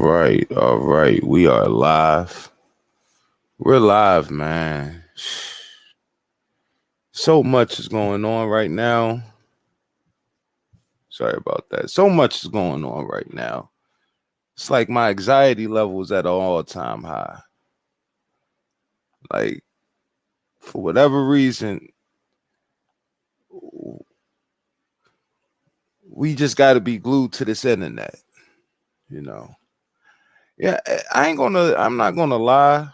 All right. We are live. We're live, man. So much is going on right now. Sorry about that. So much is going on right now. It's like my anxiety level is at an all-time high. Like, for whatever reason, we just got to be glued to this internet, you know. Yeah, I'm not gonna lie.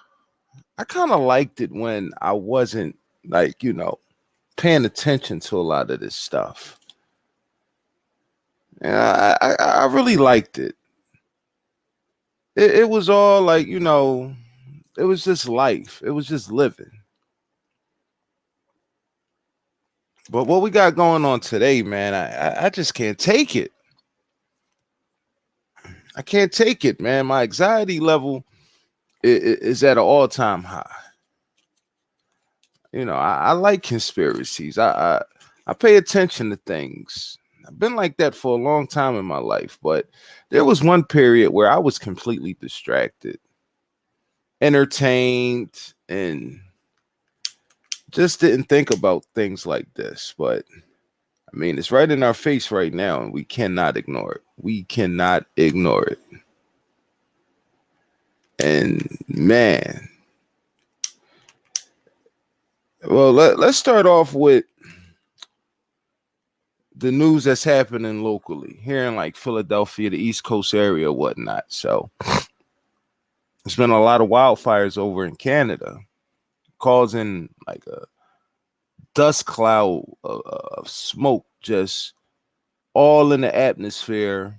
I kind of liked it when I wasn't like, paying attention to a lot of this stuff. Yeah, I really liked it. It was all like, it was just life. It was just living. But what we got going on today, man, I just can't take it. I can't take it, man. My anxiety level is at an all-time high. I like conspiracies. I pay attention to things. I've been like that for a long time in my life, but there was one period where I was completely distracted, entertained, and just didn't think about things like this. But I mean, it's right in our face right now, and we cannot ignore it. We cannot ignore it. And man, well, let's start off with the news that's happening locally here in like Philadelphia, the East Coast area, whatnot. So there's been a lot of wildfires over in Canada, causing like a dust cloud of smoke just all in the atmosphere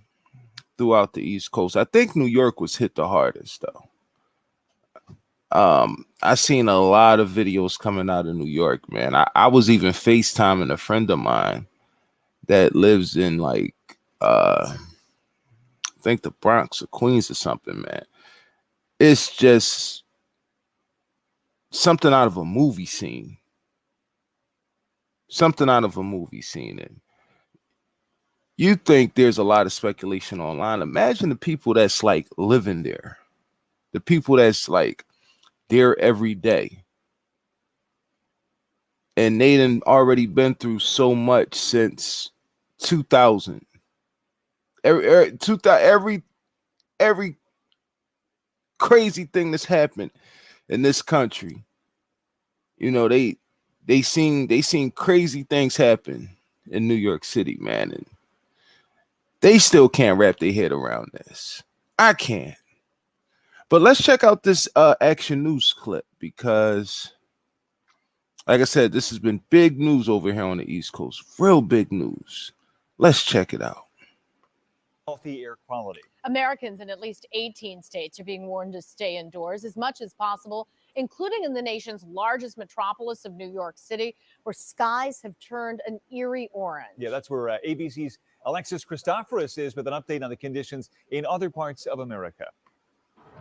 throughout the East Coast. I think New York was hit the hardest though. I seen a lot of videos coming out of New York, man. I was even FaceTiming a friend of mine that lives in like I think the Bronx or Queens or something, man. It's just something out of a movie scene. Something out of a movie scene. And you think there's a lot of speculation online. Imagine the people that's like living there. The people that's like there every day. And they done already been through so much since 2000. Every crazy thing that's happened in this country. They seen crazy things happen in New York City, man, and they still can't wrap their head around this. I can't. But let's check out this Action News clip because, like I said, this has been big news over here on the East Coast. Real big news. Let's check it out. Healthy air quality. Americans in at least 18 states are being warned to stay indoors as much as possible, including in the nation's largest metropolis of New York City, where skies have turned an eerie orange. Yeah, that's where ABC's Alexis Christoforous is with an update on the conditions in other parts of America.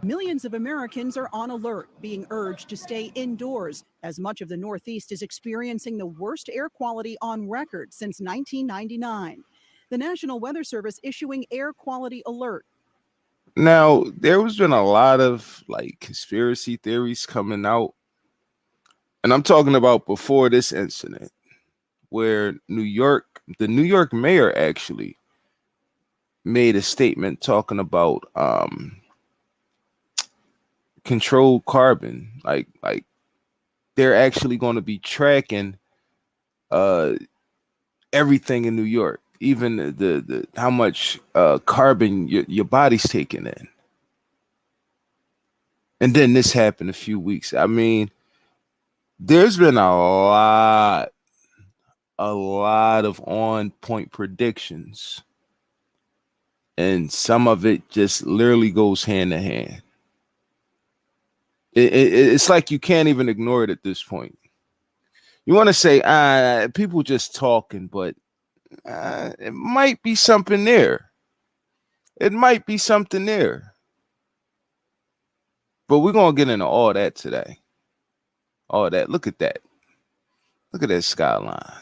Millions of Americans are on alert, being urged to stay indoors as much of the Northeast is experiencing the worst air quality on record since 1999. The National Weather Service issuing air quality alert. Now, there has been a lot of like conspiracy theories coming out. And I'm talking about before this incident where the New York mayor actually made a statement talking about controlled carbon. Like they're actually going to be tracking everything in New York. Even the how much carbon your body's taking in. And then this happened a few weeks. I mean, there's been a lot of on-point predictions. And some of it just literally goes hand in hand. It's like you can't even ignore it at this point. You want to say, people just talking, but it might be something there. It might be something there. But we're going to get into all that today. All that. Look at that. Look at that skyline.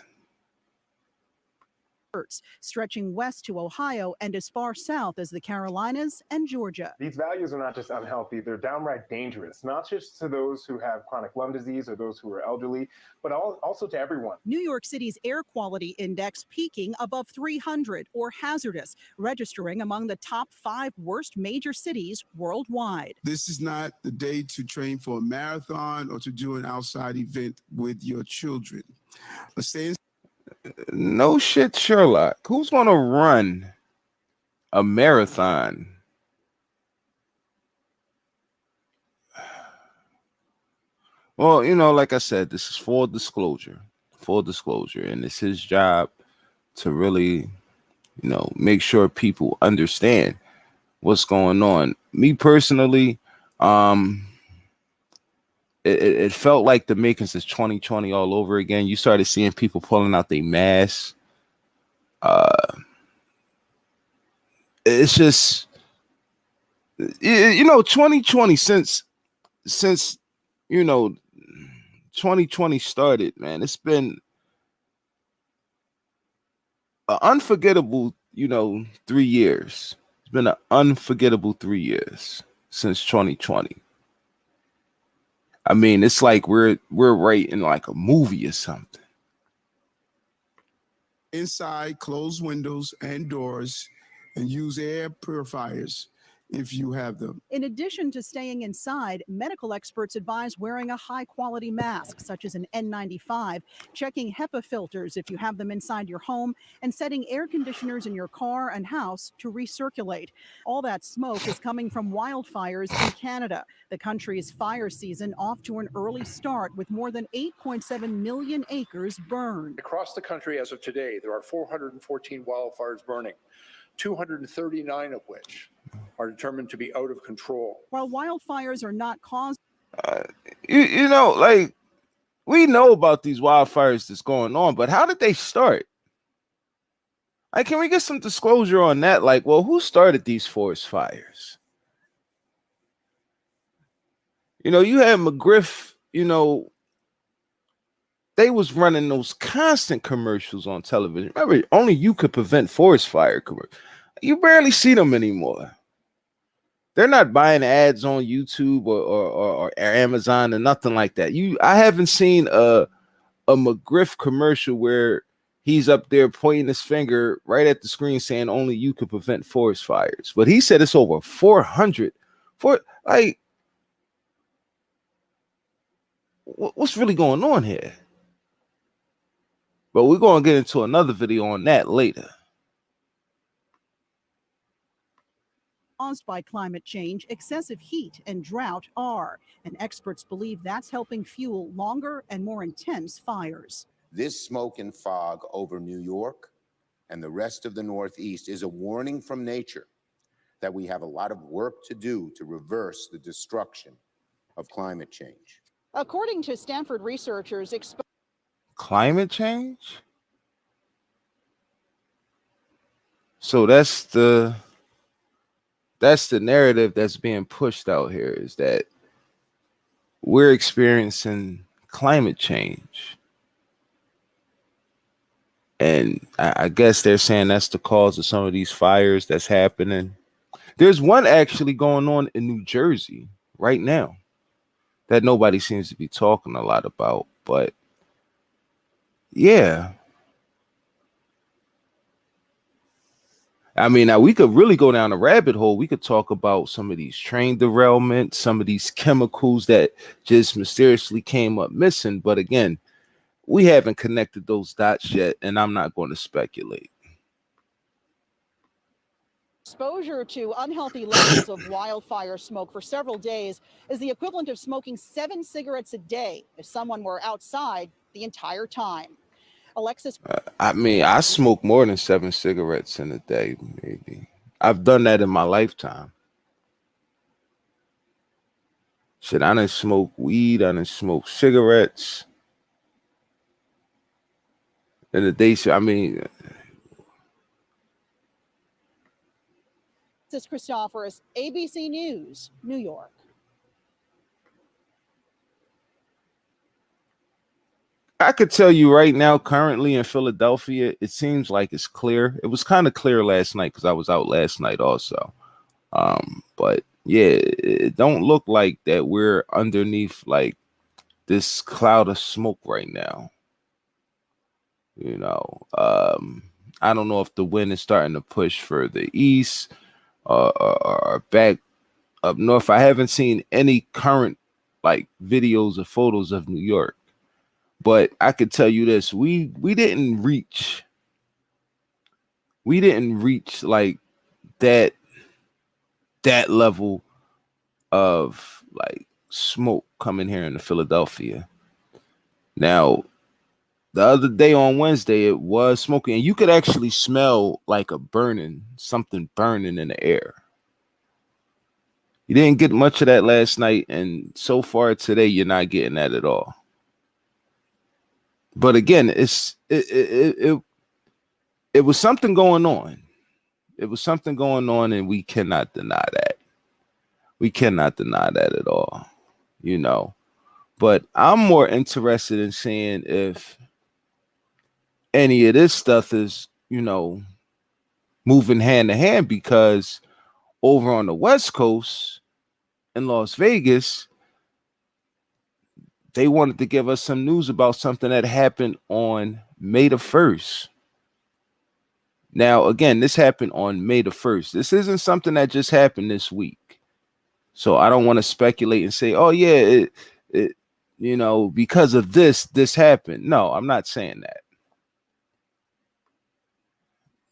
stretching west to Ohio and as far south as the Carolinas and Georgia. These values are not just unhealthy, they're downright dangerous, not just to those who have chronic lung disease or those who are elderly, but also to everyone. New York City's air quality index peaking above 300 or hazardous, registering among the top 5 worst major cities worldwide. This is not the day to train for a marathon or to do an outside event with your children. Let's stay in. No shit, Sherlock. Who's going to run a marathon? Well, you know, like I said, this is full disclosure, and it's his job to really, you know, make sure people understand what's going on. Me personally, it felt like the makings of 2020 all over again. You started seeing people pulling out their masks. It's just, you know, 2020 since you know 2020 started, man. It's been an unforgettable, you know, 3 years. It's been an unforgettable 3 years since 2020. I mean, it's like we're right in like a movie or something. Inside, close windows and doors and use air purifiers if you have them. In addition to staying inside, medical experts advise wearing a high-quality mask, such as an N95, checking HEPA filters if you have them inside your home, and setting air conditioners in your car and house to recirculate. All that smoke is coming from wildfires in Canada. The country's fire season off to an early start with more than 8.7 million acres burned. Across the country as of today, there are 414 wildfires burning, 239 of which are determined to be out of control. While wildfires are not caused, You know, like, we know about these wildfires that's going on, but how did they start? Like, can we get some disclosure on that? Like, well, who started these forest fires? You know, you had McGriff, you know, they was running those constant commercials on television. Remember, only you could prevent forest fire commercials. You barely see them anymore. They're not buying ads on YouTube or Amazon or nothing like that. I haven't seen a McGriff commercial where he's up there pointing his finger right at the screen saying only you could prevent forest fires. But he said it's over 400. Like, what's really going on here? But we're going to get into another video on that later. caused by climate change, excessive heat and drought are, and experts believe that's helping fuel longer and more intense fires. This smoke and fog over New York and the rest of the Northeast is a warning from nature that we have a lot of work to do to reverse the destruction of climate change. According to Stanford researchers, Climate change? So that's the narrative that's being pushed out here, is that we're experiencing climate change. And I guess they're saying that's the cause of some of these fires that's happening. There's one actually going on in New Jersey right now that nobody seems to be talking a lot about. But yeah. I mean, now we could really go down a rabbit hole. We could talk about some of these train derailments, some of these chemicals that just mysteriously came up missing. But again, we haven't connected those dots yet, and I'm not going to speculate. exposure to unhealthy levels of wildfire smoke for several days is the equivalent of smoking 7 cigarettes a day if someone were outside the entire time. Alexis. I mean, I smoke more than 7 cigarettes in a day, maybe. I've done that in my lifetime. Shit, I done smoke weed, I done smoke cigarettes. In the day, I mean... This is Christophorus, ABC News, New York. I could tell you right now, currently in Philadelphia, it seems like it's clear. It was kind of clear last night because I was out last night also. But yeah, it don't look like that we're underneath like this cloud of smoke right now. You know, I don't know if the wind is starting to push further east or back up north. I haven't seen any current like videos or photos of New York. But I could tell you this: we didn't reach like that level of like smoke coming here in Philadelphia. Now, the other day on Wednesday, it was smoking, and you could actually smell like something burning in the air. You didn't get much of that last night, and so far today, you're not getting that at all. But again, it was something going on. It was something going on, and we cannot deny that. We cannot deny that at all, you know. But I'm more interested in seeing if any of this stuff is, you know, moving hand to hand, because over on the West Coast in Las Vegas, they wanted to give us some news about something that happened on May the 1st. Now, again, this happened on May the 1st. This isn't something that just happened this week. So I don't want to speculate and say, oh, yeah, it you know, because of this happened. No, I'm not saying that.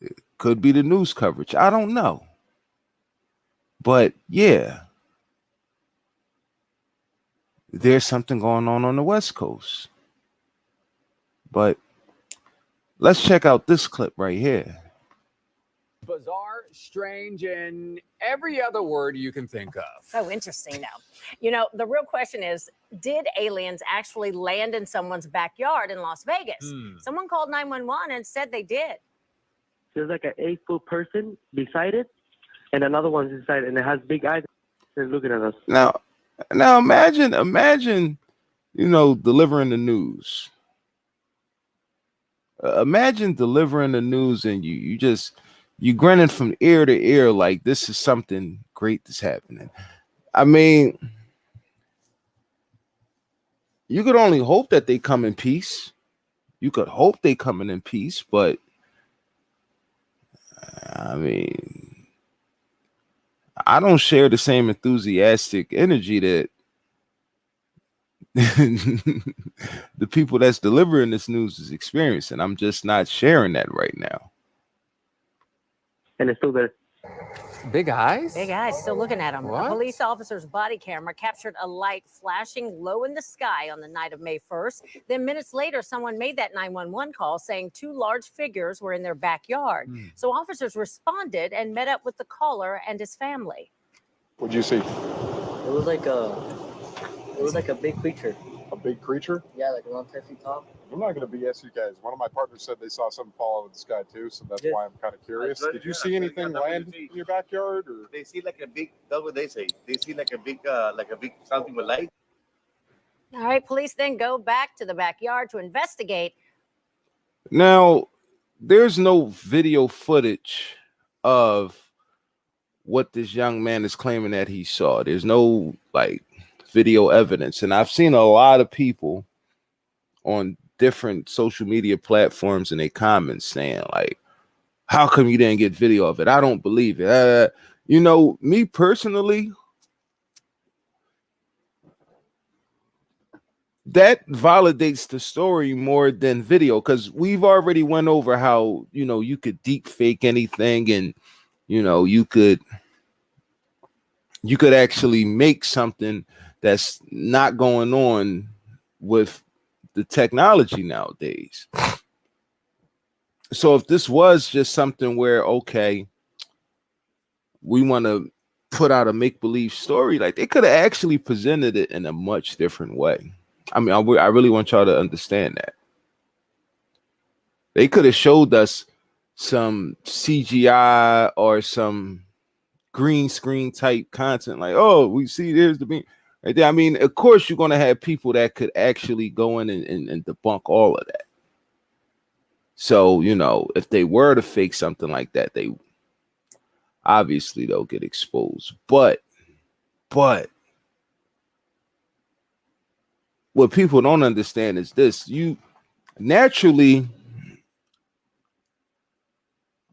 It could be the news coverage. I don't know. But yeah, there's something going on the West Coast. But let's check out this clip right here. Bizarre, strange, and every other word you can think of. So interesting now. You know, the real question is, did aliens actually land in someone's backyard in Las Vegas? Someone called 911 and said they did. There's like an 8-foot person beside it, and another one's inside, and it has big eyes. They're looking at us. Now imagine, you know, delivering the news. Imagine delivering the news, and you grinning from ear to ear like this is something great that's happening. I mean, you could only hope that they come in peace. You could hope they coming in peace, but I mean, I don't share the same enthusiastic energy that the people that's delivering this news is experiencing. I'm just not sharing that right now. And it's still there. Big eyes? Big eyes, still looking at him. What? A police officer's body camera captured a light flashing low in the sky on the night of May 1st. Then minutes later, someone made that 911 call saying 2 large figures were in their backyard. So officers responded and met up with the caller and his family. What'd you see? It was like a big creature. A big creature? Yeah, like around 10 feet tall. I'm not going to BS you guys. One of my partners said they saw something fall out of the sky too, so that's why I'm kind of curious. Did you see anything land in your backyard? Or? They see like a big, that's what they say. They see like a big something with light. All right, police then go back to the backyard to investigate. Now, there's no video footage of what this young man is claiming that he saw. There's no like video evidence. And I've seen a lot of people on different social media platforms in their comments saying like, how come you didn't get video of it? I don't believe it. You know, me personally, that validates the story more than video, because we've already went over how, you know, you could deep fake anything, and you know, you could actually make something that's not going on with the technology nowadays. So if this was just something where, okay, we want to put out a make-believe story, like they could have actually presented it in a much different way. I mean, I really want y'all to understand that. They could have showed us some CGI or some green screen type content, like, oh, we see there's the beam. Right there. I mean, of course, you're going to have people that could actually go in and debunk all of that. So, you know, if they were to fake something like that, they obviously they'll get exposed. But what people don't understand is this: you naturally,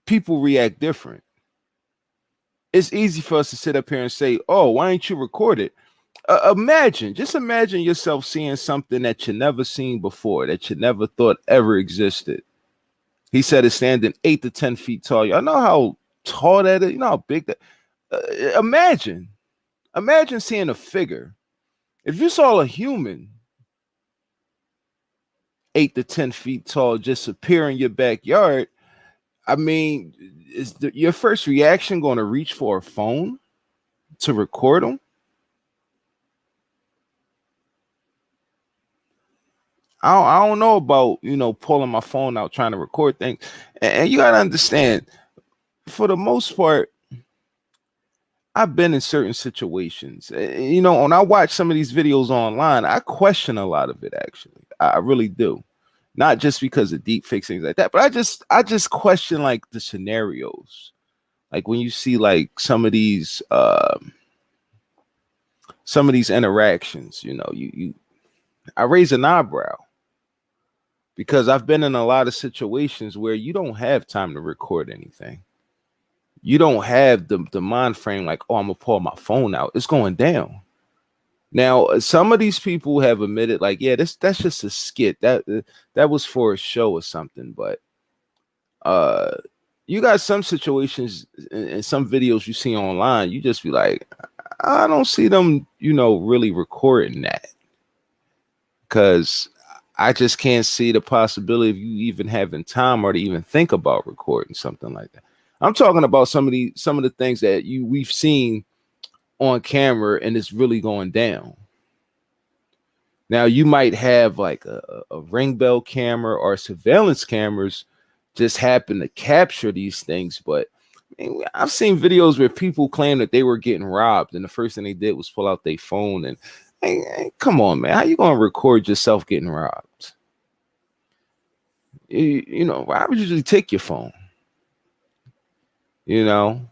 people react different. It's easy for us to sit up here and say, "Oh, why ain't you record it?" Just imagine yourself seeing something that you never seen before, that you never thought ever existed. He said it's standing 8 to 10 feet tall. Y'all know how tall that is? You know how big that. Imagine seeing a figure. If you saw a human 8 to 10 feet tall just appear in your backyard, I mean, is your first reaction going to reach for a phone to record them? I don't know about, you know, pulling my phone out trying to record things. And you got to understand, for the most part, I've been in certain situations. You know, when I watch some of these videos online, I question a lot of it, actually. I really do. Not just because of deep fakes, things like that, but I just question like the scenarios. Like when you see like some of these interactions, you know, I raise an eyebrow. Because I've been in a lot of situations where you don't have time to record anything. You don't have the mind frame like, oh, I'm gonna pull my phone out. It's going down. Now, some of these people have admitted, like, yeah, that's just a skit. That was for a show or something. But you got some situations and some videos you see online, you just be like, I don't see them, you know, really recording that. Because I just can't see the possibility of you even having time or to even think about recording something like that. I'm talking about some of the things that we've seen on camera and it's really going down. Now you might have like a ring bell camera or surveillance cameras just happen to capture these things, but I mean, I've seen videos where people claim that they were getting robbed and the first thing they did was pull out their phone and hey, come on, man. How you gonna record yourself getting robbed? You know, I would usually take your phone. You know,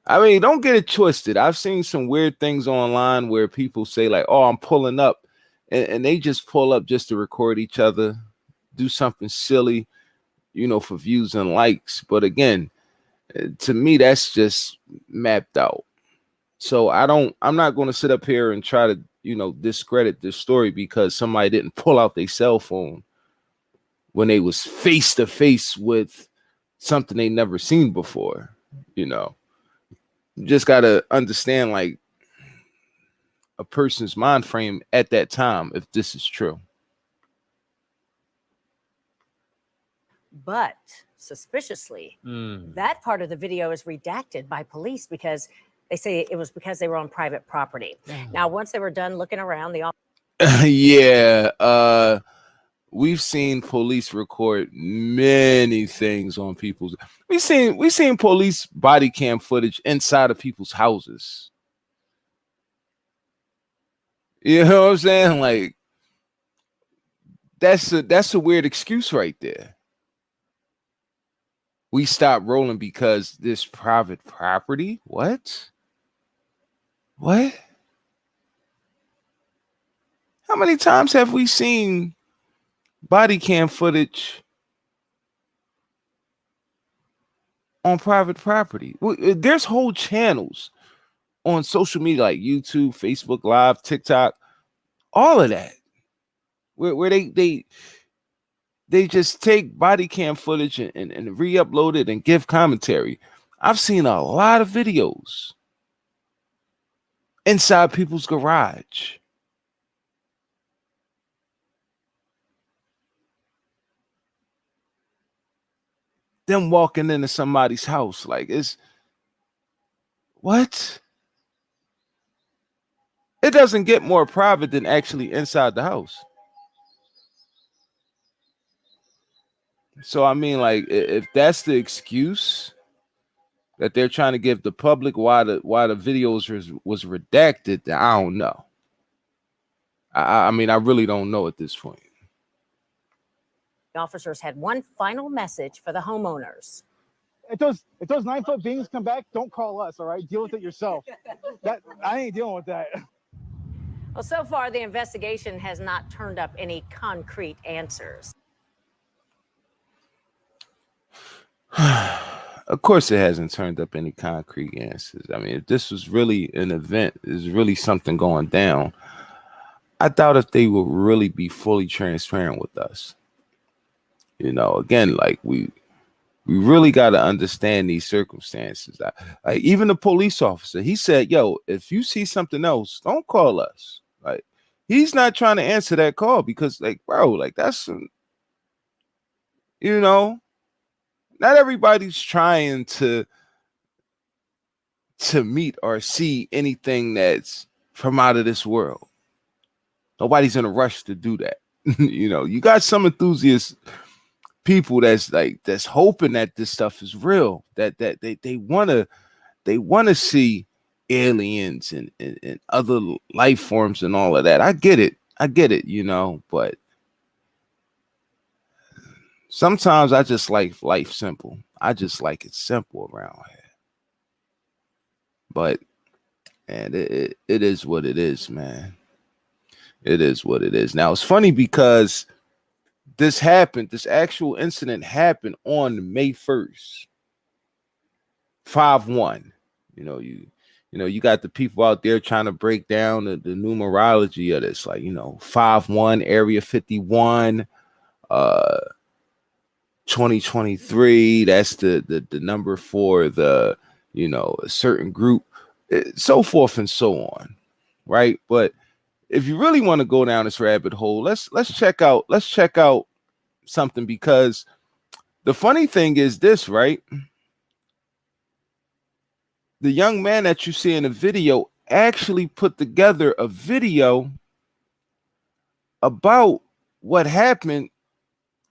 I mean, don't get it twisted. I've seen some weird things online where people say like, "Oh, I'm pulling up," and they just pull up just to record each other, do something silly, you know, for views and likes. But again, to me, that's just mapped out. So I'm not going to sit up here and try to, you know, discredit this story because somebody didn't pull out their cell phone when they was face to face with something they never seen before. You know, you just got to understand like a person's mind frame at that time, if this is true. But suspiciously, that part of the video is redacted by police because they say it was because they were on private property. Now, once they were done looking around, the yeah, we've seen police record many things on people's. We've seen police body cam footage inside of people's houses. You know what I'm saying? Like that's a weird excuse right there. We stopped rolling because this private property. What? How many times have we seen body cam footage on private property? There's whole channels on social media like YouTube, Facebook Live, TikTok, all of that, where they just take body cam footage and re-upload it and give commentary. I've seen a lot of videos inside people's garage. Them walking into somebody's house. Like, it's what? It doesn't get more private than actually inside the house. So, I mean, like, if that's the excuse, that they're trying to give the public why the videos was redacted, I don't know. I mean, I really don't know at this point. The officers had one final message for the homeowners. If those 9-foot beings come back, don't call us, all right? Deal with it yourself. I ain't dealing with that. Well, so far, the investigation has not turned up any concrete answers. Of course, it hasn't turned up any concrete answers. I mean, if this was really an event, is really something going down, I doubt if they will really be fully transparent with us. You know, again, like we really got to understand these circumstances. Like even the police officer, he said, "Yo, if you see something else, don't call us." Like he's not trying to answer that call because, like, bro, like that's, you know, not everybody's trying to meet or see anything that's from out of this world. Nobody's in a rush to do that. You know, you got some enthusiasts, people that's hoping that this stuff is real, that they want to see aliens and other life forms and all of that. I get it, you know, but sometimes I just like life simple. I just like it simple around here. But and it is what it is, man. It is what it is. Now it's funny because this actual incident happened on May 1st. 5-1. You got the people out there trying to break down the numerology of this, like, 5-1, Area 51, 2023. That's the number for the, a certain group, so forth and so on, right? But if you really want to go down this rabbit hole, let's check out something, because the funny thing is this, right? The young man that you see in the video actually put together a video about what happened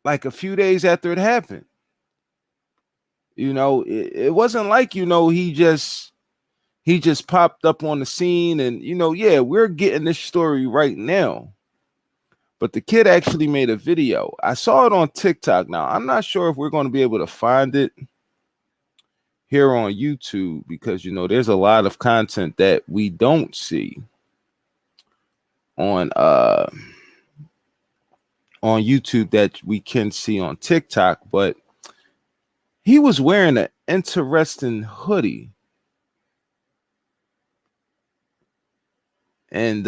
like a few days after it happened. It wasn't like, he just popped up on the scene and, yeah, we're getting this story right now. But the kid actually made a video. I saw it on TikTok. Now, I'm not sure if we're going to be able to find it here on YouTube, because, there's a lot of content that we don't see on YouTube that we can see on TikTok. But he was wearing an interesting hoodie. And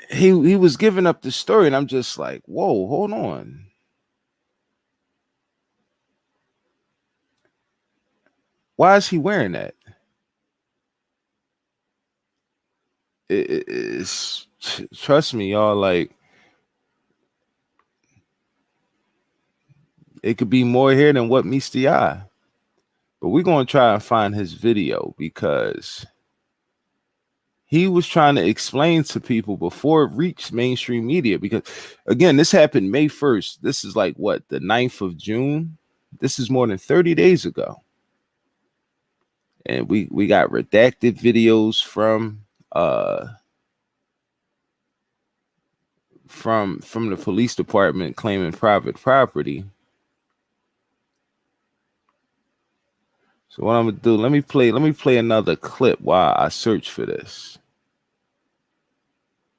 he was giving up the story, and I'm just like, whoa, hold on. Why is he wearing that? It's, trust me, y'all, like, it could be more here than what meets the eye. But we're going to try and find his video, because he was trying to explain to people before it reached mainstream media. Because, again, this happened May 1st. This is like, what, the 9th of June? This is more than 30 days ago. And we got redacted videos from the police department claiming private property. So what I'm gonna do, let me play another clip while I search for this.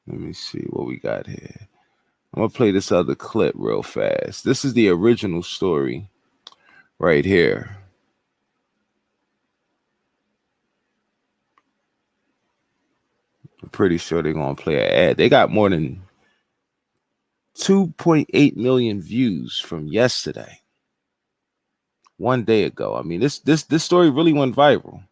Let me see what we got here. I'm gonna play this other clip real fast. This is the original story right here. I'm pretty sure they're gonna play an ad. They got more than 2.8 million views from yesterday. One day ago. I mean, this story really went viral.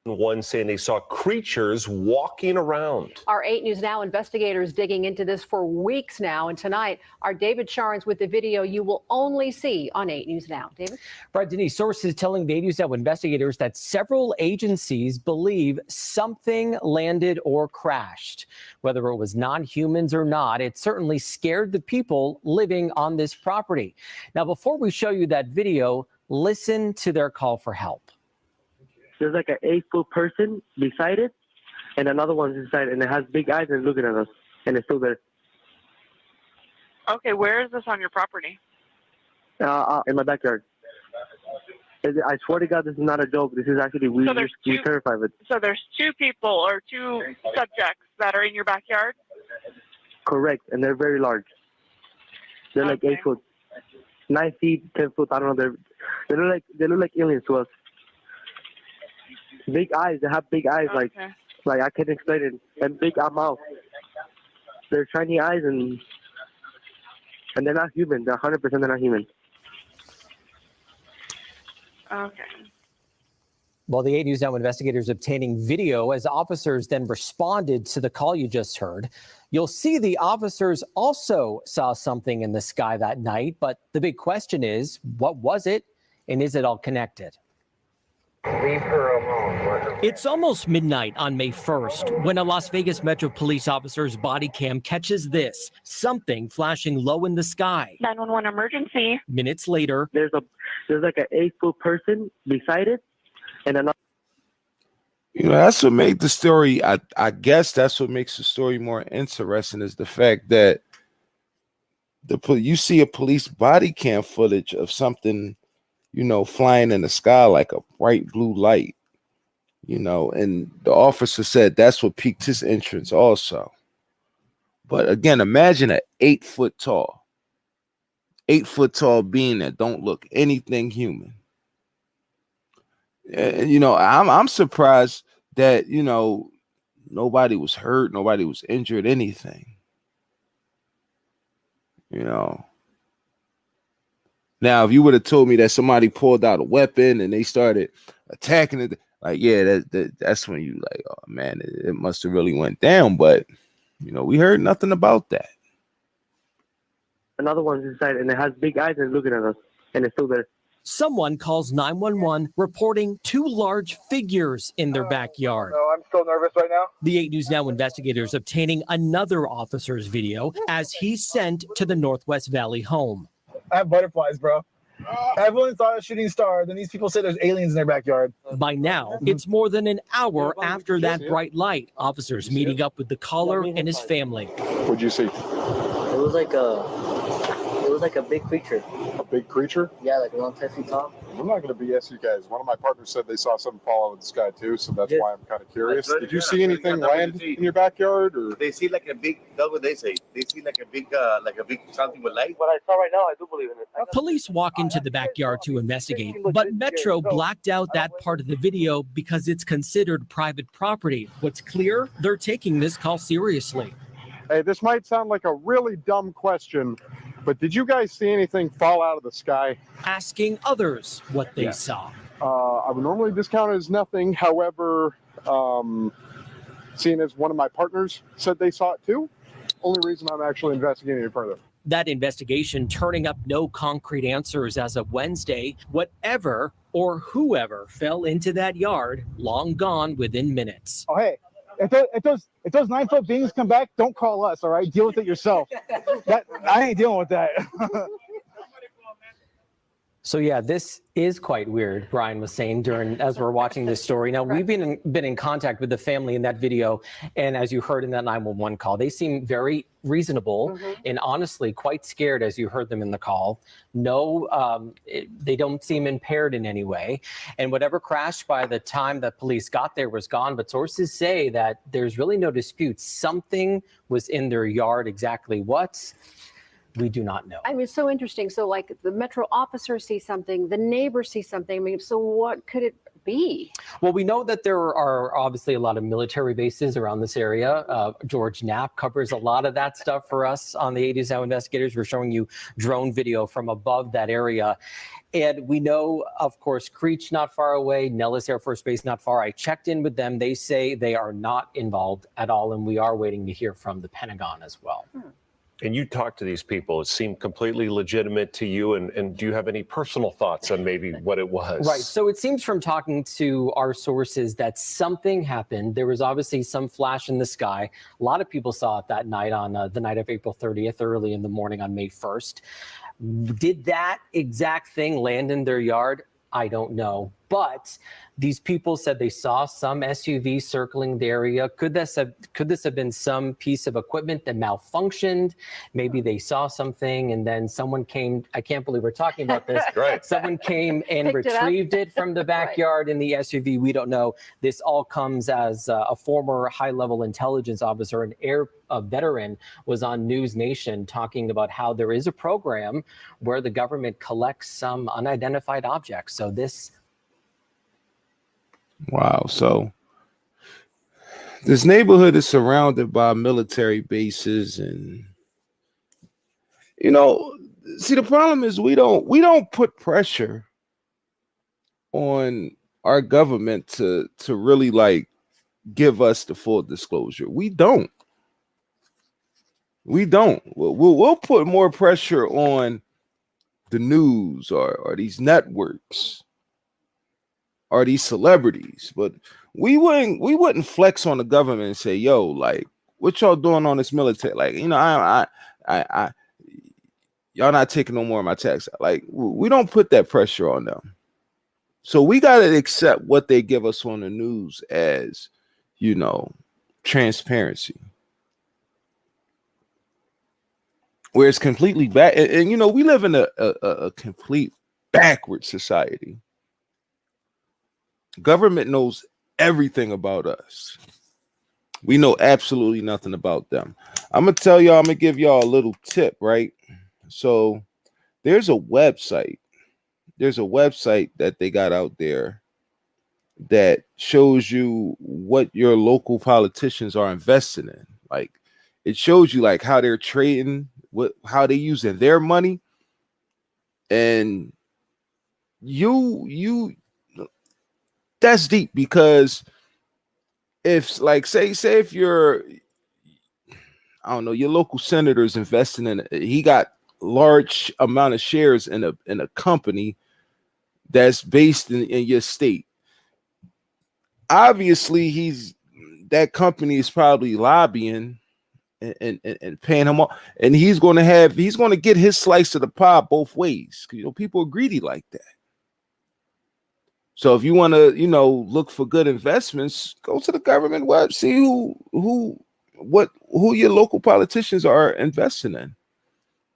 One saying they saw creatures walking around. Our 8 News Now investigators digging into this for weeks now. And tonight, our David Sharns with the video you will only see on 8 News Now. David? Right, Denise, sources telling 8 News Now investigators that several agencies believe something landed or crashed. Whether it was non-humans or not, it certainly scared the people living on this property. Now, before we show you that video, listen to their call for help. There's like an 8-foot person beside it, and another one's inside, and it has big eyes and looking at us, and it's still there. Okay, where is this on your property? In my backyard. I swear to God, this is not a joke. This is actually we're terrified of it. So there's 2 people or 2 subjects that are in your backyard? Correct, and they're very large. They're like 8 foot, 9 feet, 10 foot. I don't know. They look like aliens to us. Big eyes. They have big eyes, like I can't explain it, and big mouth. They're shiny eyes, and they're not human. They're 100% they're not human. Okay. Well, the 8 News Now investigators obtaining video as officers then responded to the call you just heard. You'll see the officers also saw something in the sky that night, but the big question is, what was it, and is it all connected? Leave her alone. It's almost midnight on May 1st when a Las Vegas Metro Police officer's body cam catches this, something flashing low in the sky. 911 emergency. Minutes later, there's like an 8-foot person beside it, and another. You know, that's what made the story. I guess that's what makes the story more interesting is the fact that you see a police body cam footage of something, you know, flying in the sky like a bright blue light, you know, and the officer said that's what piqued his interest also. But again, imagine an 8-foot tall being that don't look anything human. You know, I'm surprised that, you know, nobody was hurt, nobody was injured, anything. You know. Now, if you would have told me that somebody pulled out a weapon and they started attacking it, like, yeah, that's when you like, oh man, it must have really went down. But you know, we heard nothing about that. Another one's inside, and it has big eyes and looking at us, and it's still there. someone calls 911 reporting 2 large figures in their backyard. No, I'm still nervous right now. The 8 News Now investigators obtaining another officer's video as he's sent to the Northwest Valley home. I have butterflies, bro. Everyone saw a shooting star. Then these people say there's aliens in their backyard. By now, it's more than an hour after that bright light. Officers meeting up with the caller and his family. What'd you see? It was like a big creature. A big creature? Yeah, like 10 feet tall. I'm not going to BS you guys. One of my partners said they saw something fall out of the sky too, so that's why I'm kind of curious. Did you see anything land in your backyard, or they see like a big? That's what they say. They see like a big something with light. What I saw right now, I do believe in it. Police walk into the backyard to investigate, but Metro blacked out that part of the video because it's considered private property. What's clear? They're taking this call seriously. Hey, this might sound like a really dumb question, but did you guys see anything fall out of the sky? Asking others what they saw. I would normally discount it as nothing. However, seeing as one of my partners said they saw it too, only reason I'm actually investigating it further. That investigation turning up no concrete answers as of Wednesday. Whatever or whoever fell into that yard, long gone within minutes. Oh, hey, if those 9-foot beings come back, don't call us, all right? Deal with it yourself. I ain't dealing with that. So yeah, this is quite weird, Brian was saying as we're watching this story. Now, we've been in contact with the family in that video, and as you heard in that 911 call, they seem very reasonable and honestly quite scared as you heard them in the call. No, they don't seem impaired in any way. And whatever crashed by the time that police got there was gone, but sources say that there's really no dispute. Something was in their yard. Exactly what? We do not know. I mean, it's so interesting. So like the Metro officer sees something, the neighbor sees something. I mean, so what could it be? Well, we know that there are obviously a lot of military bases around this area. George Knapp covers a lot of that stuff for us on the 80s Now Investigators. We're showing you drone video from above that area. And we know, of course, Creech not far away, Nellis Air Force Base not far. I checked in with them. They say they are not involved at all, and we are waiting to hear from the Pentagon as well. And you talked to these people. It seemed completely legitimate to you. And do you have any personal thoughts on maybe what it was? Right. So it seems from talking to our sources that something happened. There was obviously some flash in the sky. A lot of people saw it that night on the night of April 30th, early in the morning on May 1st. Did that exact thing land in their yard? I don't know. But these people said they saw some SUV circling the area. Could this have been some piece of equipment that malfunctioned? Maybe they saw something and then someone came. I can't believe we're talking about this. Right. Someone came and Picked it up. retrieved it from the backyard in the SUV. We don't know. This all comes as a former high-level intelligence officer, an air veteran, was on News Nation talking about how there is a program where the government collects some unidentified objects. So this. Wow. So this neighborhood is surrounded by military bases, and see, the problem is we don't put pressure on our government to really like give us the full disclosure. We don't. We'll put more pressure on the news or these networks or these celebrities, but we wouldn't flex on the government and say, yo, like, what y'all doing on this military? Like, I y'all not taking no more of my tax. Like, we don't put that pressure on them. So we got to accept what they give us on the news as, transparency. Where it's completely back. And we live in a complete backward society. Government knows everything about us. We know absolutely nothing about them. I'm going to give y'all a little tip, right? So there's a website that they got out there that shows you what your local politicians are investing in. Like, it shows you like how they're trading, how they using their money. And that's deep, because if like say if you're, I don't know, your local senator is investing in it, he got large amount of shares in a company that's based in your state. Obviously, that company is probably lobbying and paying him off, and he's going to get his slice of the pie both ways. People are greedy like that. So if you want to, look for good investments, go to the government web, see who your local politicians are investing in.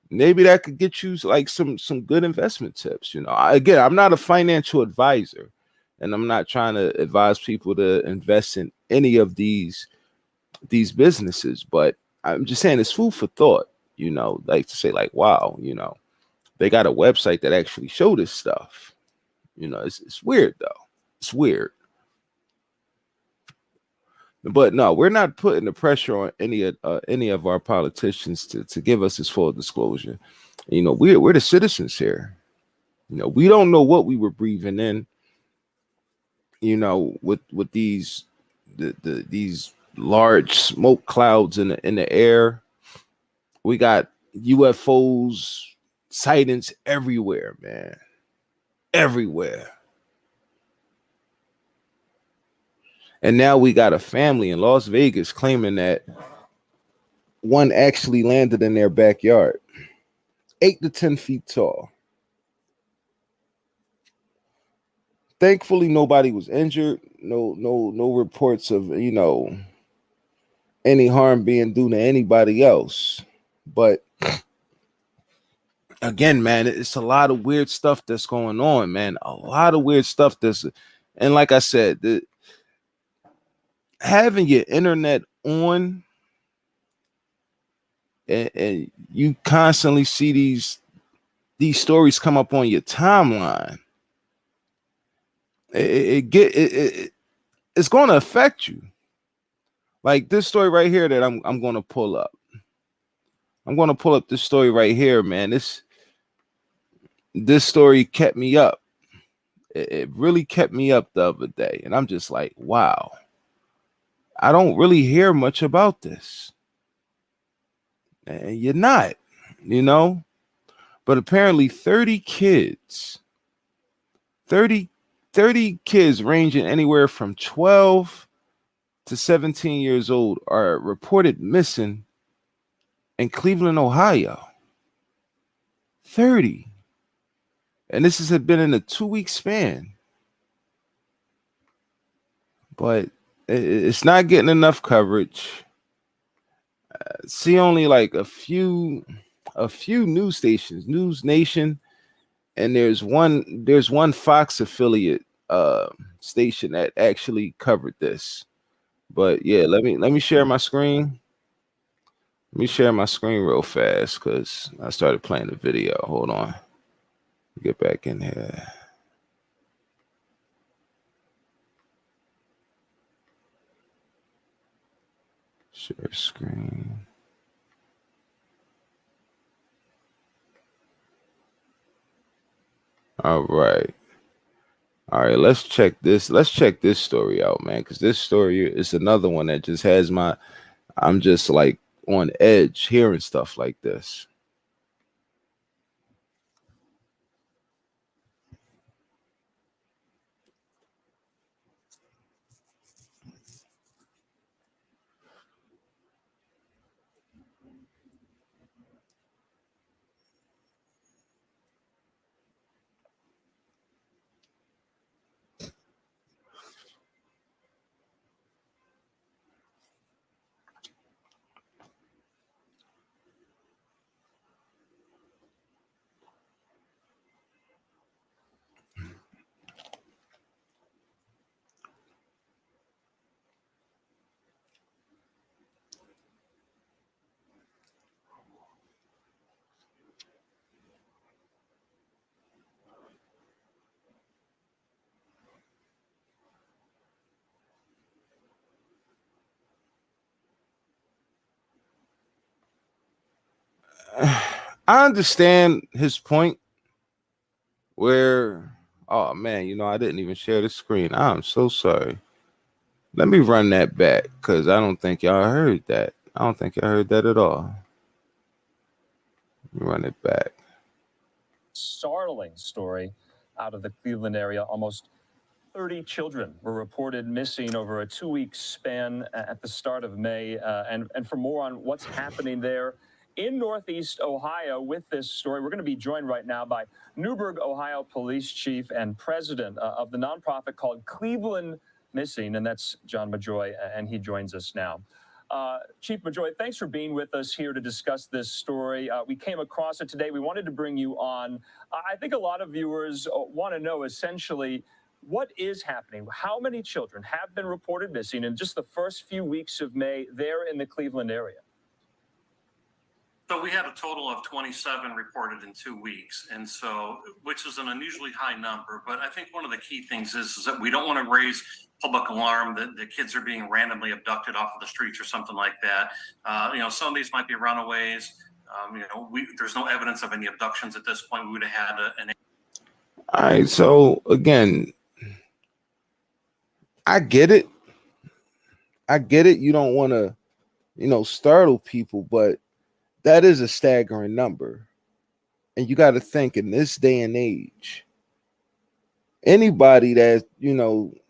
Maybe that could get you like some good investment tips. Again, I'm not a financial advisor, and I'm not trying to advise people to invest in any of these businesses, but I'm just saying it's food for thought. Like to say like, wow, they got a website that actually show this stuff. It's weird though. It's weird. But no, we're not putting the pressure on any of our politicians to give us this full disclosure. We're the citizens here. We don't know what we were breathing in. With these large smoke clouds in the air. We got UFOs sightings everywhere, man. Everywhere. And now we got a family in Las Vegas claiming that one actually landed in their backyard, 8 to 10 feet tall. Thankfully, nobody was injured. No reports of, any harm being done to anybody else. But again, man, it's a lot of weird stuff that's going on, man. A lot of weird stuff and like I said, having your internet on and you constantly see these stories come up on your timeline. it's going to affect you. Like this story right here that I'm going to pull up. I'm going to pull up this story right here, man. This story kept me up. It really kept me up the other day, and I'm just like, wow. I don't really hear much about this. And you're not, you know? But apparently 30 kids ranging anywhere from 12 to 17 years old are reported missing in Cleveland, Ohio. 30. And this has been in a 2-week span. But it's not getting enough coverage. See only like a few news stations, News Nation, and there's one Fox affiliate station that actually covered this. But yeah, let me share my screen. Let me share my screen real fast because I started playing the video. Hold on. Get back in here. Share screen. All right. Let's check this. Let's check this story out, man, because this story is another one that just has I'm just like on edge hearing stuff like this. I understand his point where, oh man, I didn't even share the screen. I'm so sorry. Let me run that back because I don't think y'all heard that. I don't think y'all heard that at all. Let me run it back. Startling story out of the Cleveland area. Almost 30 children were reported missing over a 2-week span at the start of May. And for more on what's happening there in Northeast Ohio with this story, we're going to be joined right now by Newburgh, Ohio Police Chief and President of the nonprofit called Cleveland Missing, and that's John Majoy, and he joins us now. Chief Majoy, thanks for being with us here to discuss this story. We came across it today. We wanted to bring you on. I think a lot of viewers want to know essentially what is happening. How many children have been reported missing in just the first few weeks of May there in the Cleveland area? So we had a total of 27 reported in 2 weeks, and so which is an unusually high number. But I think one of the key things is that we don't want to raise public alarm that the kids are being randomly abducted off of the streets or something like that. Some of these might be runaways. There's no evidence of any abductions at this point. We would have had an. All right, so again, I get it. You don't want to, startle people, but that is a staggering number. And you got to think in this day and age, anybody that,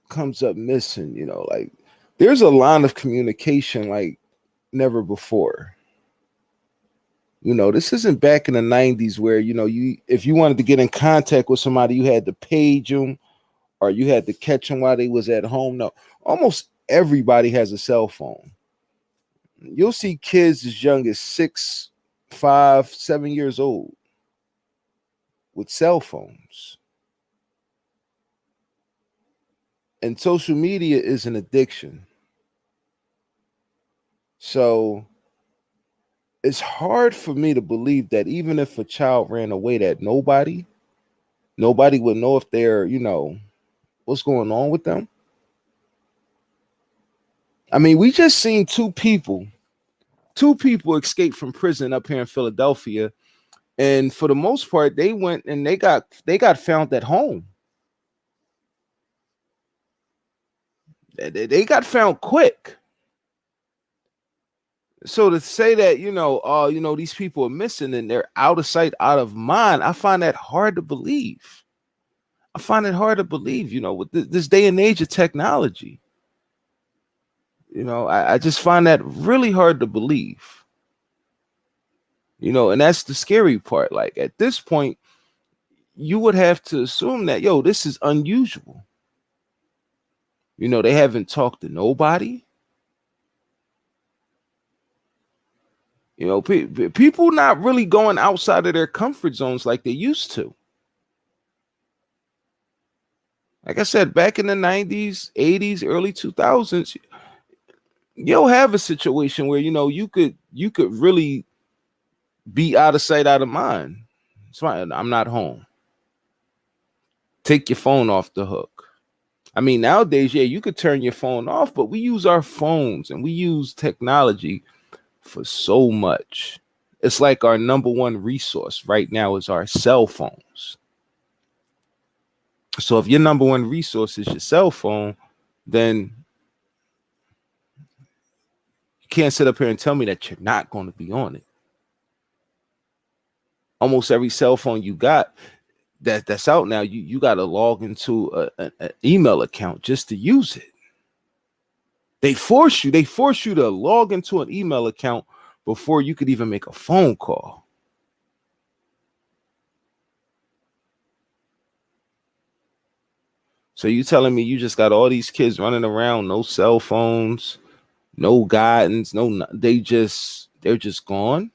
comes up missing, like there's a line of communication like never before. This isn't back in the 90s where, if you wanted to get in contact with somebody, you had to page them or you had to catch them while they was at home. No, almost everybody has a cell phone. You'll see kids as young as 6, 5, 7 years old with cell phones. And social media is an addiction. So it's hard for me to believe that even if a child ran away, that nobody would know if they're, what's going on with them? I mean, we just seen two people escape from prison up here in Philadelphia, and for the most part, they went and they got found at home. They got found quick. So to say that, these people are missing and they're out of sight, out of mind, I find that hard to believe. With this day and age of technology. I just find that really hard to believe. And that's the scary part. Like at this point, you would have to assume that, this is unusual. They haven't talked to nobody. People not really going outside of their comfort zones like they used to. Like I said, back in the 90s, 80s, early 2000s, you'll have a situation where, you could really be out of sight, out of mind. It's fine. I'm not home. Take your phone off the hook. I mean, nowadays, you could turn your phone off, but we use our phones and we use technology for so much. It's like our number one resource right now is our cell phones. So if your number one resource is your cell phone, then you can't sit up here and tell me that you're not going to be on it. Almost every cell phone you got that's out now, you got to log into an email account just to use it. They force you to log into an email account before you could even make a phone call. So you telling me you just got all these kids running around, no cell phones, no guidance, they're just gone?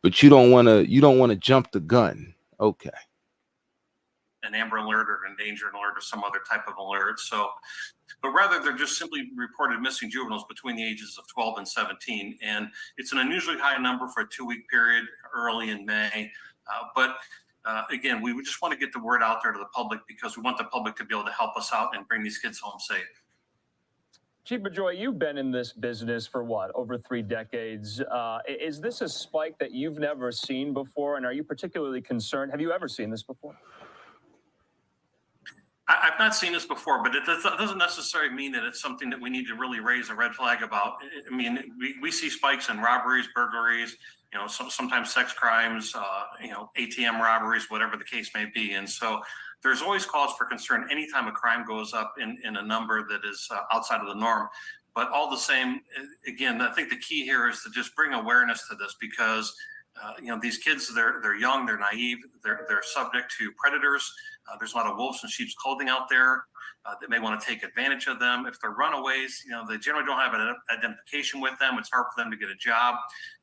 But you don't want to jump the gun. Okay. An Amber Alert or an Endangered Alert or some other type of alert. So, but rather they're just simply reported missing juveniles between the ages of 12 and 17. And it's an unusually high number for a 2-week period early in May. Again, we just want to get the word out there to the public because we want the public to be able to help us out and bring these kids home safe. Chief Bejoy, you've been in this business for what, over 3 decades. Is this a spike that you've never seen before? And are you particularly concerned? Have you ever seen this before? I've not seen this before, but it doesn't necessarily mean that it's something that we need to really raise a red flag about. I mean, we see spikes in robberies, burglaries, sometimes sex crimes, ATM robberies, whatever the case may be. And so there's always cause for concern anytime a crime goes up in a number that is outside of the norm. But all the same, again, I think the key here is to just bring awareness to this because these kids, they're young, they're naive, they're subject to predators. There's a lot of wolves in sheep's clothing out there that may want to take advantage of them. If they're runaways, they generally don't have an identification with them. It's hard for them to get a job.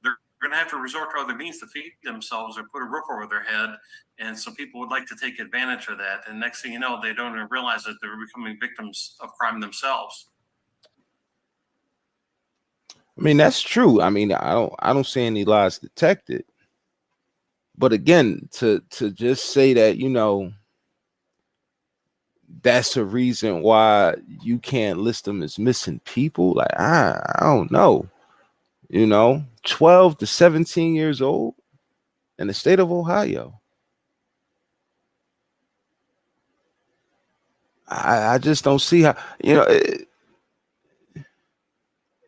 They're going to have to resort to other means to feed themselves or put a roof over their head. And some people would like to take advantage of that. And next thing you know, they don't even realize that they're becoming victims of crime themselves. I mean, that's true. I mean, I don't see any lies detected. But again, to just say that, that's a reason why you can't list them as missing people. Like, I don't know, 12 to 17 years old in the state of Ohio. I just don't see how,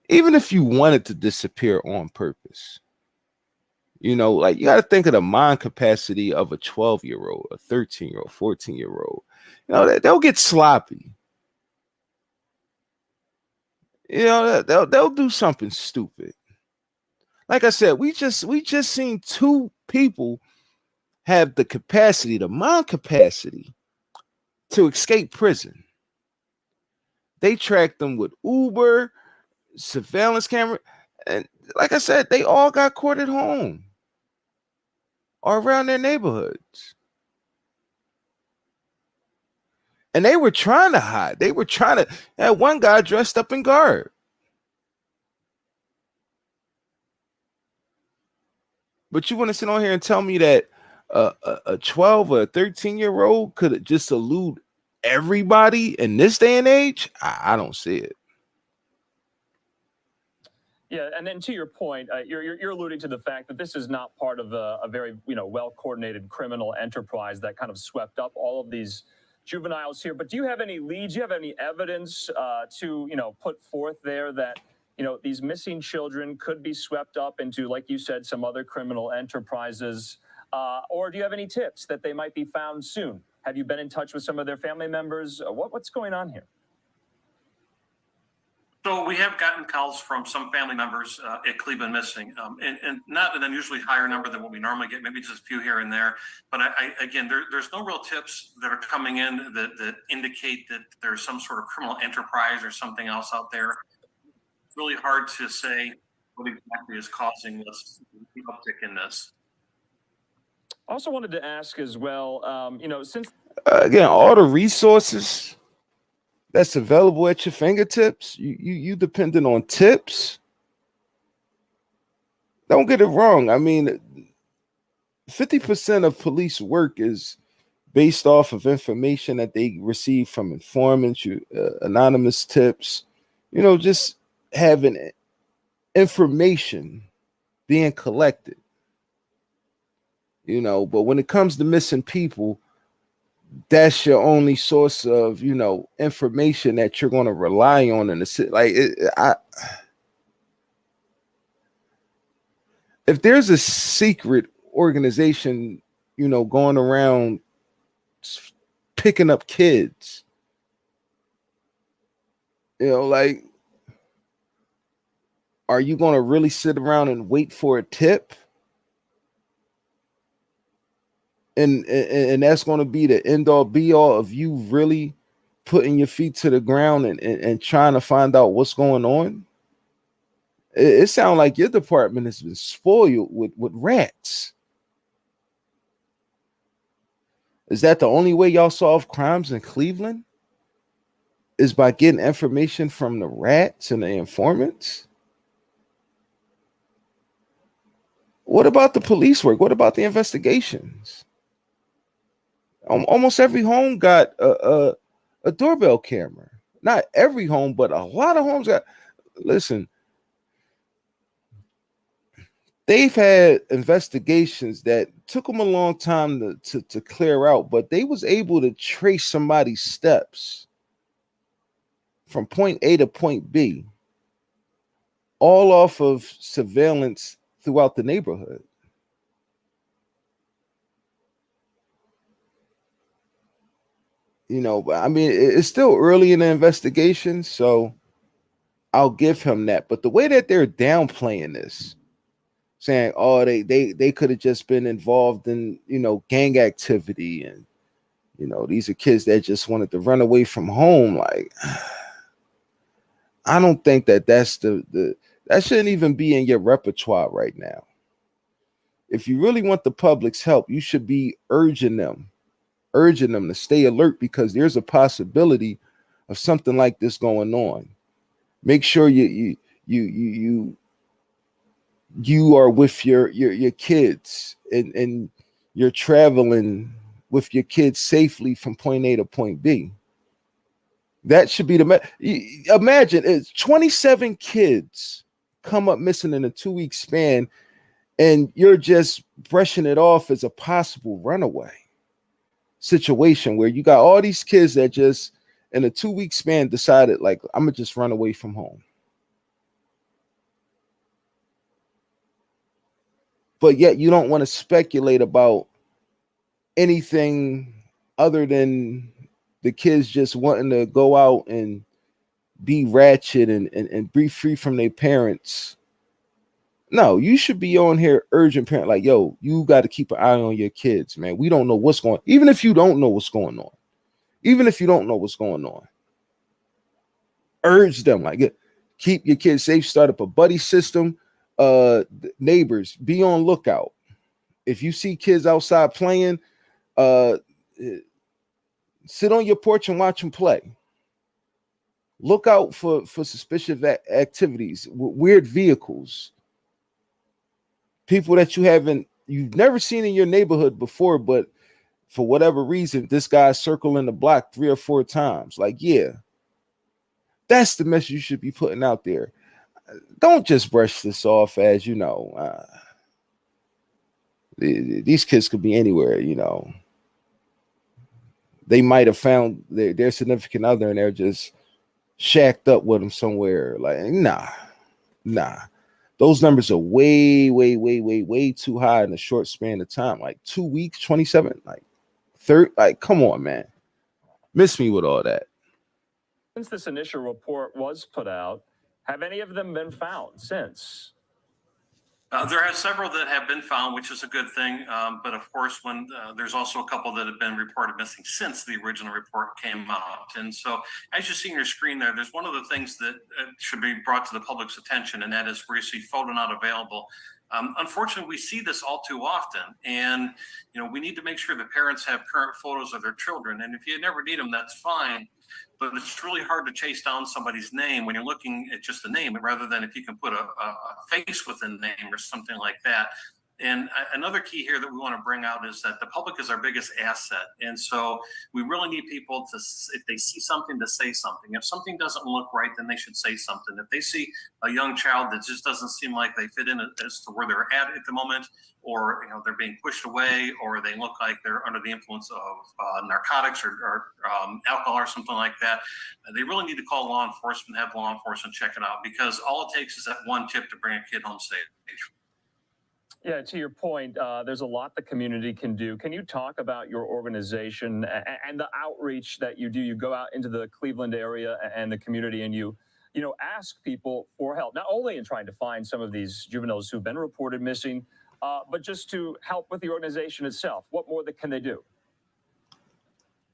even if you wanted to disappear on purpose, you got to think of the mind capacity of a 12-year-old, a 13-year-old, 14-year-old. They'll get sloppy. They'll do something stupid. Like I said, we just seen 2 people have the capacity, the mind capacity, to escape prison. They tracked them with Uber, surveillance camera, and like I said, they all got caught at home or around their neighborhoods. And they were trying to hide. That one guy dressed up in garb. But you want to sit on here and tell me that a 12 or a 13-year-old could just elude everybody in this day and age? I don't see it. Yeah, and then to your point, you're alluding to the fact that this is not part of a very well-coordinated criminal enterprise that kind of swept up all of these juveniles here. But do you have any leads? Do you have any evidence to put forth there that these missing children could be swept up into, like you said, some other criminal enterprises? Or do you have any tips that they might be found soon? Have you been in touch with some of their family members? What's going on here? So we have gotten calls from some family members at Cleveland Missing, and not an unusually higher number than what we normally get, maybe just a few here and there. But again, there's no real tips that are coming in that indicate that there's some sort of criminal enterprise or something else out there. It's really hard to say what exactly is causing this uptick in this. I also wanted to ask as well, since Again, all the resources that's available at your fingertips, you dependent on tips. Don't get it wrong. I mean, 50% of police work is based off of information that they receive from informants, anonymous tips, just having information being collected. But when it comes to missing people, that's your only source of, information that you're going to rely on in the city. If there's a secret organization, going around picking up kids, are you going to really sit around and wait for a tip? And that's going to be the end all be all of you really putting your feet to the ground and trying to find out what's going on. It sounds like your department has been spoiled with rats. Is that the only way y'all solve crimes in Cleveland? Is by getting information from the rats and the informants? What about the police work? What about the investigations? Almost every home got a doorbell camera. Not every home, but a lot of homes got. Listen, they've had investigations that took them a long time to clear out, but they was able to trace somebody's steps from point A to point B, all off of surveillance throughout the neighborhood. But I mean, it's still early in the investigation, so I'll give him that. But the way that they're downplaying this, saying, oh, they could have just been involved in, gang activity, and, these are kids that just wanted to run away from home. Like, I don't think that's that shouldn't even be in your repertoire right now. If you really want the public's help, you should be urging them to stay alert, because there's a possibility of something like this going on. Make sure you are with your kids and you're traveling with your kids safely from point A to point B. That should be imagine it's 27 kids come up missing in a 2-week span, and you're just brushing it off as a possible runaway situation, where you got all these kids that just in a 2-week span decided, like, I'm gonna just run away from home. But yet you don't want to speculate about anything other than the kids just wanting to go out and be ratchet and be free from their parents. No, you should be on here urging parent, like, yo, you got to keep an eye on your kids, man. We don't know what's going on. Even if you don't know what's going on, urge them, like, keep your kids safe, start up a buddy system. Neighbors, be on lookout. If you see kids outside playing, sit on your porch and watch them play. Look out for suspicious activities, weird vehicles, people that you haven't you've never seen in your neighborhood before, but for whatever reason, this guy's circling the block 3 or 4 times. Like, yeah, that's the message you should be putting out there. Don't just brush this off as, you know, these kids could be anywhere, you know. They might have found their significant other and they're just shacked up with them somewhere. Like, nah. Those numbers are way too high in a short span of time. Like 2 weeks, 27, like 30. Like, come on, man. Miss me with all that. Since this initial report was put out, have any of them been found since? There are several that have been found, which is a good thing. But of course, when there's also a couple that have been reported missing since the original report came out. And so as you see on your screen there's one of the things that should be brought to the public's attention, and that is where you see photo not available. Unfortunately, we see this all too often. And, you know, we need to make sure the parents have current photos of their children. And if you never need them, that's fine. But it's really hard to chase down somebody's name when you're looking at just the name, rather than if you can put a face with a name or something like that. And another key here that we want to bring out is that the public is our biggest asset. And so we really need people to, if they see something, to say something. If something doesn't look right, then they should say something. If they see a young child that just doesn't seem like they fit in as to where they're at the moment, or, you know, they're being pushed away, or they look like they're under the influence of narcotics or alcohol or something like that, they really need to call law enforcement, have law enforcement check it out, because all it takes is that one tip to bring a kid home safe. Yeah, to your point, there's a lot the community can do. Can you talk about your organization and the outreach that you do? You go out into the Cleveland area and the community, and you ask people for help, not only in trying to find some of these juveniles who've been reported missing, but just to help with the organization itself. What more can they do?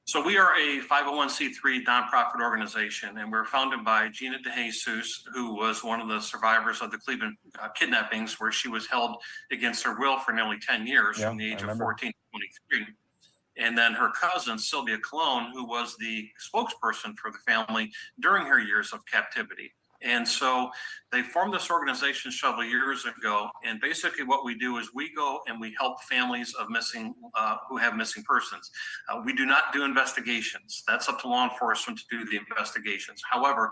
So we are a 501c3 nonprofit organization, and we're founded by Gina DeJesus, who was one of the survivors of the Cleveland kidnappings, where she was held against her will for nearly 10 years, from the age of 14 to 23. And then her cousin, Sylvia Colon, who was the spokesperson for the family during her years of captivity. And so they formed this organization several years ago. And basically what we do is we go and we help families of missing, who have missing persons. We do not do investigations. That's up to law enforcement to do the investigations. However,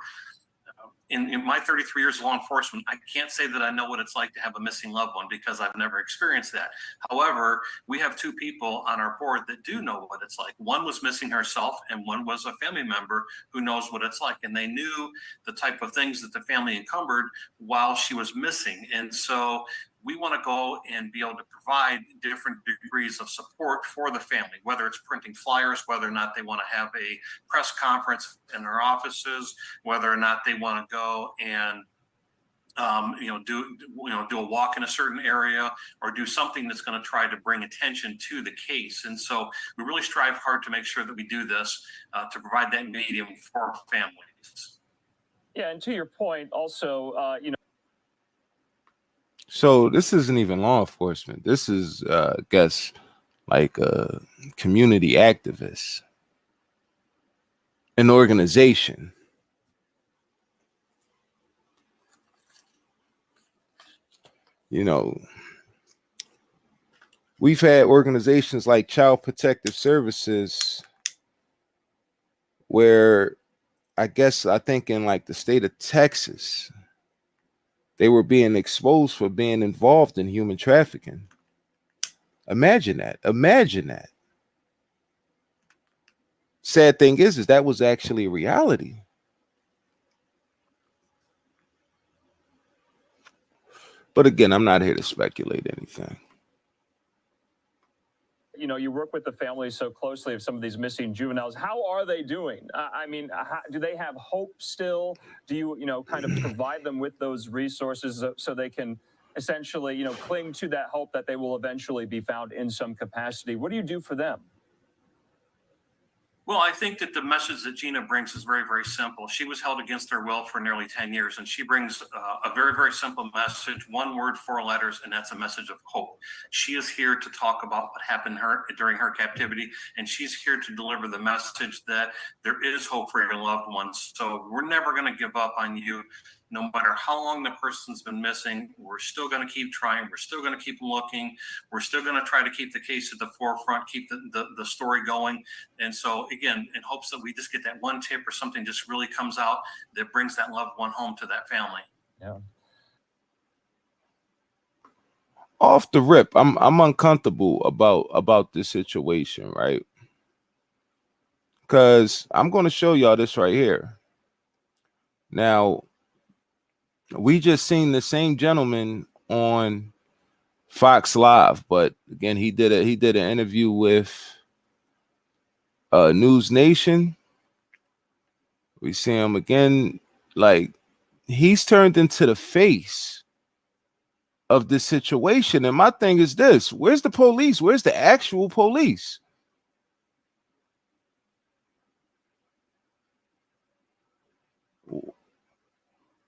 in my 33 years of law enforcement, I can't say that I know what it's like to have a missing loved one, because I've never experienced that. However, we have 2 people on our board that do know what it's like. One was missing herself, and one was a family member who knows what it's like. And they knew the type of things that the family encumbered while she was missing. And so we want to go and be able to provide different degrees of support for the family, whether it's printing flyers, whether or not they want to have a press conference in their offices, whether or not they want to go and do a walk in a certain area, or do something that's going to try to bring attention to the case. And so we really strive hard to make sure that we do this to provide that medium for families. Yeah, and to your point, also, So this isn't even law enforcement. This is, I guess, like a community activist, an organization. You know, we've had organizations like Child Protective Services, where I think in like the state of Texas, they were being exposed for being involved in human trafficking. Imagine that. Imagine that. Sad thing is that was actually a reality. But again, I'm not here to speculate anything. You work with the families so closely of some of these missing juveniles. How are they doing? Do they have hope still? Do you, kind of provide them with those resources so they can essentially, cling to that hope that they will eventually be found in some capacity? What do you do for them? Well, I think that the message that Gina brings is very, very simple. She was held against her will for nearly 10 years, and she brings a very, very simple message, 1 word, 4 letters, and that's a message of hope. She is here to talk about what happened during her captivity, and she's here to deliver the message that there is hope for your loved ones. So we're never going to give up on you. no matter how long the person's been missing, we're still going to keep trying. We're still going to keep looking. We're still going to try to keep the case at the forefront, keep the story going. And so, again, in hopes that we just get that one tip or something just really comes out that brings that loved one home to that family. Yeah. Off the rip, I'm uncomfortable about this situation, right? Because I'm going to show y'all this right here. Now, we just seen the same gentleman on Fox Live, but again, he did an interview with News Nation. We see him again, like he's turned into the face of this situation. And my thing is this: where's the police? Where's the actual police?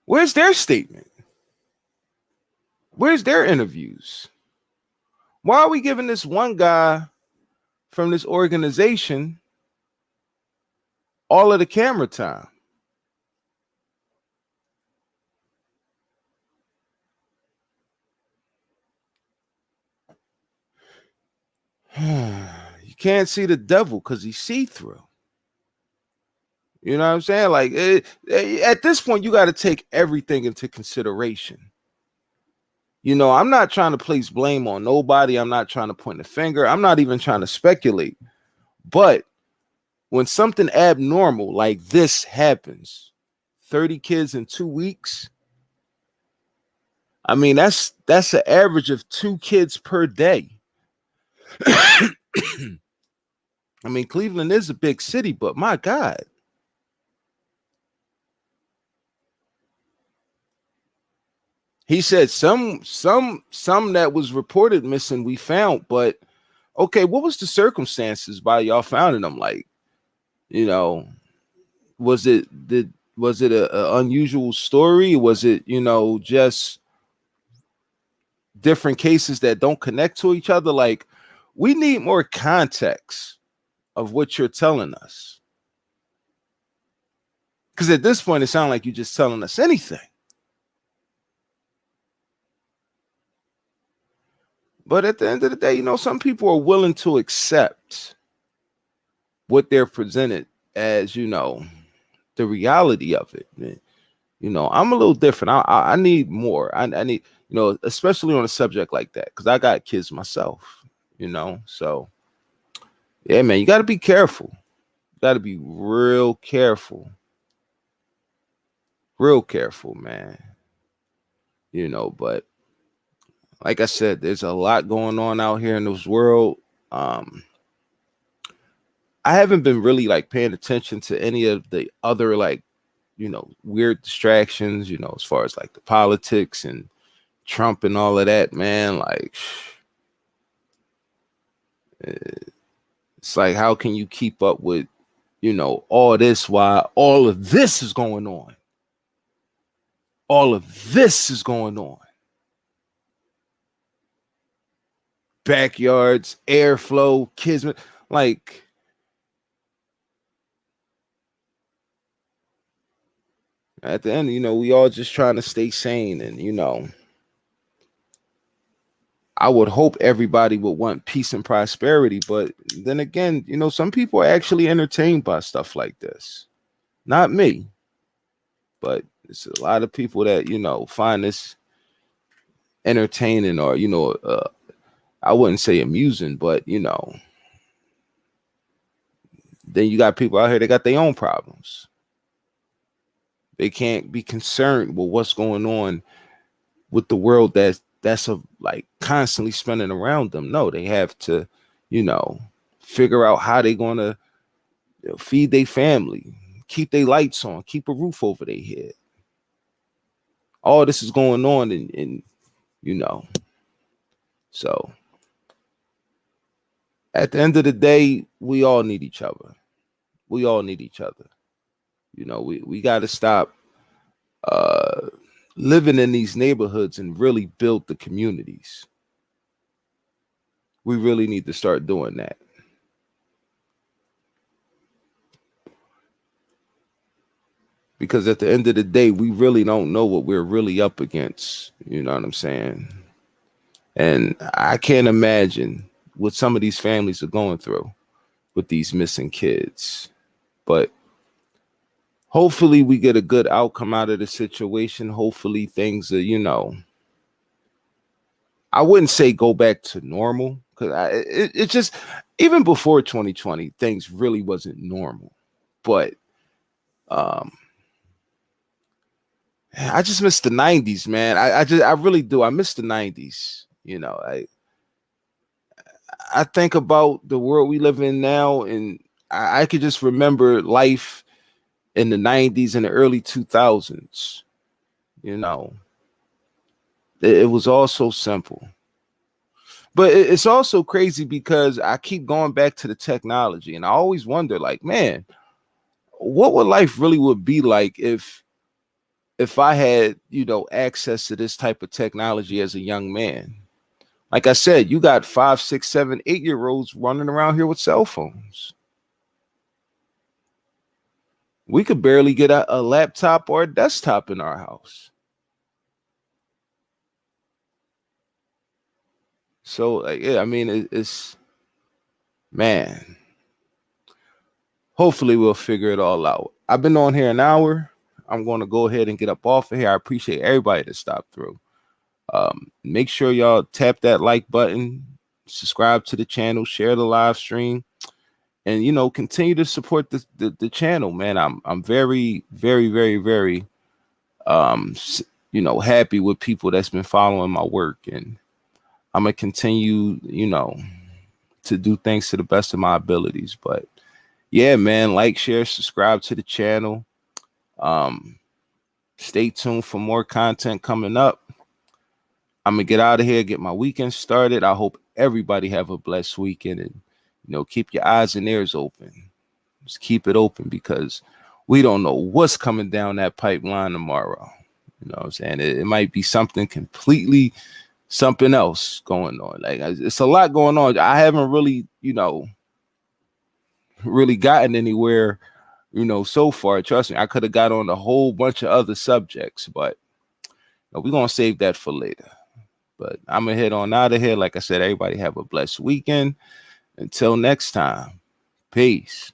Where's their statement? Where's their interviews? Why are we giving this one guy from this organization all of the camera time? You can't see the devil because he's see-through. You know what I'm saying? Like at this point, you got to take everything into consideration. You know, I'm not trying to place blame on nobody. I'm not trying to point a finger. I'm not even trying to speculate. But when something abnormal like this happens, 30 kids in 2 weeks, I mean, that's an average of 2 kids per day. I mean, Cleveland is a big city, but my God. He said some that was reported missing we found, but okay, what was the circumstances by y'all finding them? Like, you know, was it an unusual story? Was it, you know, just different cases that don't connect to each other? Like, we need more context of what you're telling us. Because at this point, it sounds like you're just telling us anything. But at the end of the day, you know, some people are willing to accept what they're presented as, you know, the reality of it. You know, I'm a little different. I need more. I need, you know, especially on a subject like that, because I got kids myself, you know. So, yeah, man, you got to be careful. You got to be real careful. Real careful, man. You know, but like I said, there's a lot going on out here in this world. I haven't been really like paying attention to any of the other, like, you know, weird distractions, you know, as far as like the politics and Trump and all of that, man. Like, it's like, how can you keep up with, you know, all this while all of this is going on? All of this is going on. Backyards, airflow, kismet, like, at the end, you know, we all just trying to stay sane. And, you know, I would hope everybody would want peace and prosperity. But then again, you know, some people are actually entertained by stuff like this. Not me, but it's a lot of people that, you know, find this entertaining, or, you know, I wouldn't say amusing, but, you know, then you got people out here that got their own problems. They can't be concerned with what's going on with the world that's like constantly spinning around them. No, they have to, you know, figure out how they're going to, you know, feed their family, keep their lights on, keep a roof over their head. All this is going on, and you know, so at the end of the day, we all need each other. We all need each other. You know, we got to stop living in these neighborhoods and really build the communities. We really need to start doing that. because at the end of the day, we really don't know what we're really up against. You know what I'm saying? And I can't imagine what some of these families are going through with these missing kids. But hopefully we get a good outcome out of the situation. Hopefully things are, you know, I wouldn't say go back to normal, because it just, even before 2020, things really wasn't normal. But I just miss the 90s, man. I really do. I miss the 90s. You know, I think about the world we live in now, and I could just remember life in the 90s and the early 2000s. You know, it was all so simple. But it's also crazy because I keep going back to the technology, and I always wonder, like, man, what would life really would be like if I had, you know, access to this type of technology as a young man? Like I said, you got 5, 6, 7, 8-year-olds running around here with cell phones. We could barely get a laptop or a desktop in our house. So, yeah, I mean, it's, man, hopefully we'll figure it all out. I've been on here an hour. I'm going to go ahead and get up off of here. I appreciate everybody that stopped through. Make sure y'all tap that like button, subscribe to the channel, share the live stream, and, you know, continue to support the channel, man. I'm very, very, very, very, you know, happy with people that's been following my work, and I'm gonna continue, you know, to do things to the best of my abilities. But yeah, man, like, share, subscribe to the channel. Stay tuned for more content coming up. I'm gonna get out of here, get my weekend started. I hope everybody have a blessed weekend, and, you know, keep your eyes and ears open. Just keep it open, because we don't know what's coming down that pipeline tomorrow. You know what I'm saying? It might be something completely something else going on. Like, it's a lot going on. I haven't really, you know, really gotten anywhere, you know, so far. Trust me, I could have got on a whole bunch of other subjects, but we're gonna save that for later. But I'm gonna head on out of here. Like I said, everybody have a blessed weekend. Until next time, peace.